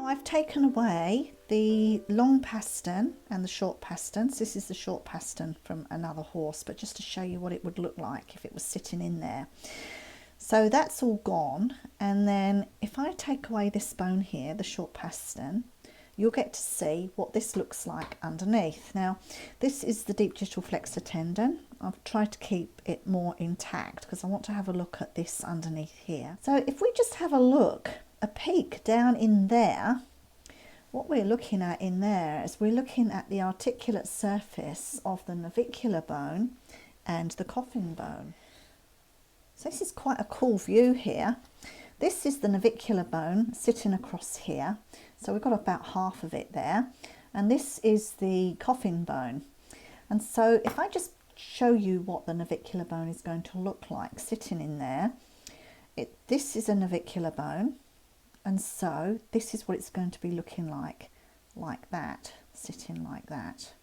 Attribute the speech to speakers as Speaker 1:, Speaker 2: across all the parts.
Speaker 1: I've taken away the long pastern and the short pasterns. This is the short pastern from another horse, but just to show you what it would look like if it was sitting in there. So that's all gone, and then if I take away this bone here, the short pastern, you'll get to see what this looks like underneath. Now, this is the deep digital flexor tendon. I've tried to keep it more intact because I want to have a look at this underneath here. So if we just have a peek down in there, what we're looking at in there is we're looking at the articulate surface of the navicular bone and the coffin bone. So this is quite a cool view here. This is the navicular bone sitting across here. So we've got about half of it there. And this is the coffin bone. And so if I just show you what the navicular bone is going to look like sitting in there, this is a navicular bone. And so this is what it's going to be looking like that, sitting like that,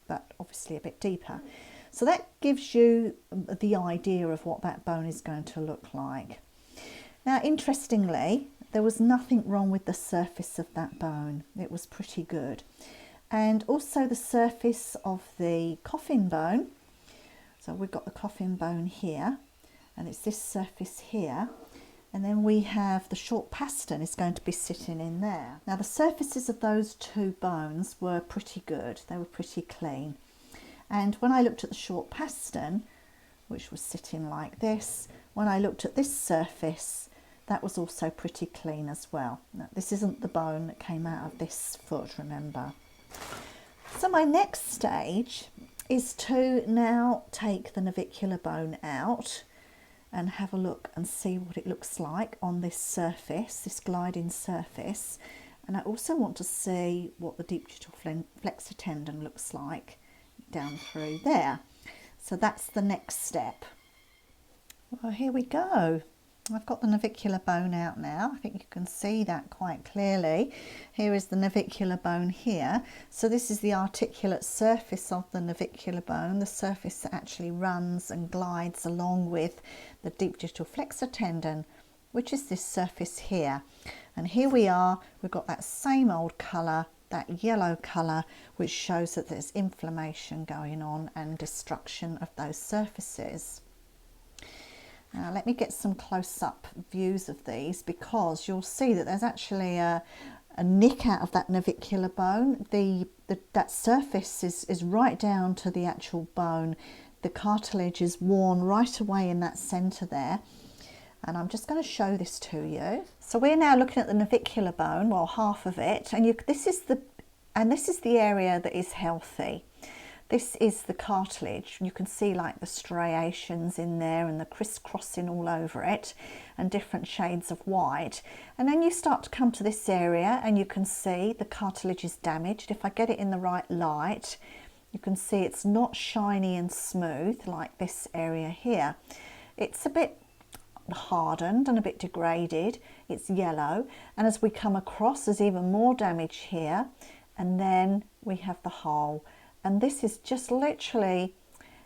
Speaker 1: but obviously a bit deeper. So that gives you the idea of what that bone is going to look like. Now, interestingly, there was nothing wrong with the surface of that bone. It was pretty good. And also the surface of the coffin bone. So we've got the coffin bone here, and it's this surface here. And then we have the short pastern is going to be sitting in there. Now the surfaces of those two bones were pretty good. They were pretty clean. And when I looked at the short pastern, which was sitting like this, when I looked at this surface, that was also pretty clean as well. Now, this isn't the bone that came out of this foot, remember. So my next stage is to now take the navicular bone out and have a look and see what it looks like on this surface, this gliding surface. And I also want to see what the deep digital flexor tendon looks like down through there. So that's the next step. Well, here we go. I've got the navicular bone out now. I think you can see that quite clearly. Here is the navicular bone here. So this is the articulate surface of the navicular bone, the surface that actually runs and glides along with the deep digital flexor tendon, which is this surface here. And here we are, we've got that same old colour, that yellow colour, which shows that there's inflammation going on and destruction of those surfaces. Now let me get some close-up views of these, because you'll see that there's actually a nick out of that navicular bone. That surface is right down to the actual bone. The cartilage is worn right away in that centre there. And I'm just going to show this to you. So we're now looking at the navicular bone, well, half of it, and this is the area that is healthy. This is the cartilage. You can see like the striations in there and the crisscrossing all over it and different shades of white. And then you start to come to this area and you can see the cartilage is damaged. If I get it in the right light, you can see it's not shiny and smooth like this area here. It's a bit hardened and a bit degraded. It's yellow, and as we come across there's even more damage here, and then we have the hole. And this is just literally,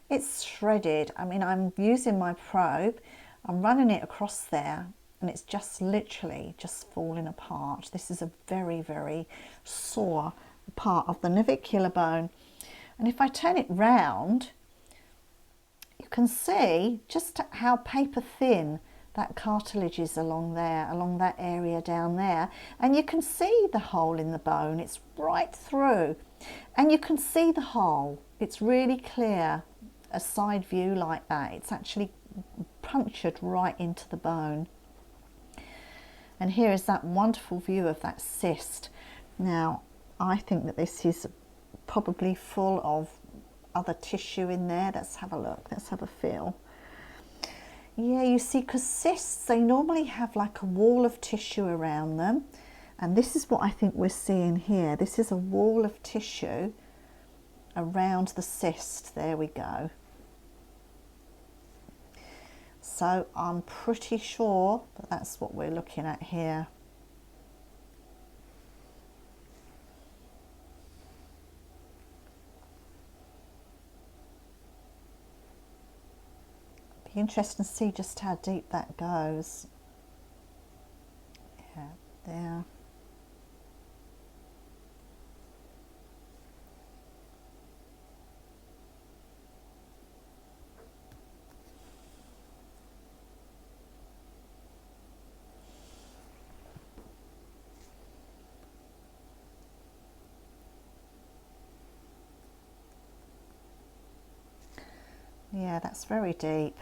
Speaker 1: it's shredded. I mean, I'm using my probe, I'm running it across there, and it's just literally just falling apart. This is a very, very sore part of the navicular bone. And if I turn it round, you can see just how paper thin that cartilage is along there, along that area down there. And you can see the hole in the bone, it's right through. And you can see the hole, it's really clear, a side view like that. It's actually punctured right into the bone. And here is that wonderful view of that cyst. Now, I think that this is probably full of other tissue in there. Let's have a look, let's have a feel. Yeah, you see, because cysts, they normally have like a wall of tissue around them. And this is what I think we're seeing here. This is a wall of tissue around the cyst. There we go. So I'm pretty sure that that's what we're looking at here. Be interesting to see just how deep that goes. Yeah, there. Yeah, that's very deep.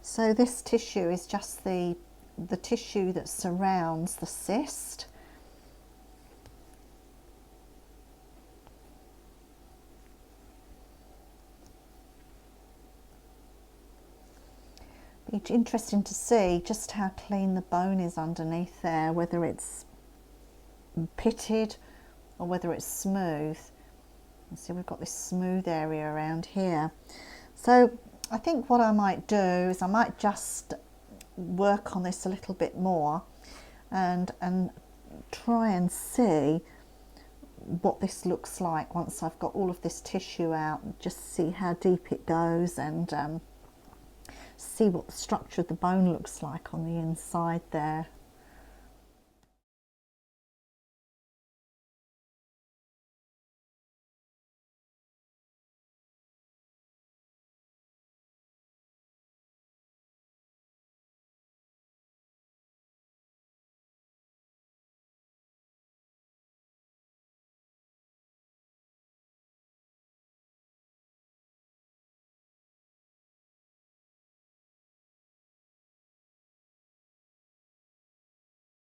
Speaker 1: So this tissue is just the tissue that surrounds the cyst. Be interesting to see just how clean the bone is underneath there, whether it's pitted or whether it's smooth. You see, we've got this smooth area around here. So I think what I might do is I might just work on this a little bit more and try and see what this looks like once I've got all of this tissue out, and just see how deep it goes, and see what the structure of the bone looks like on the inside there.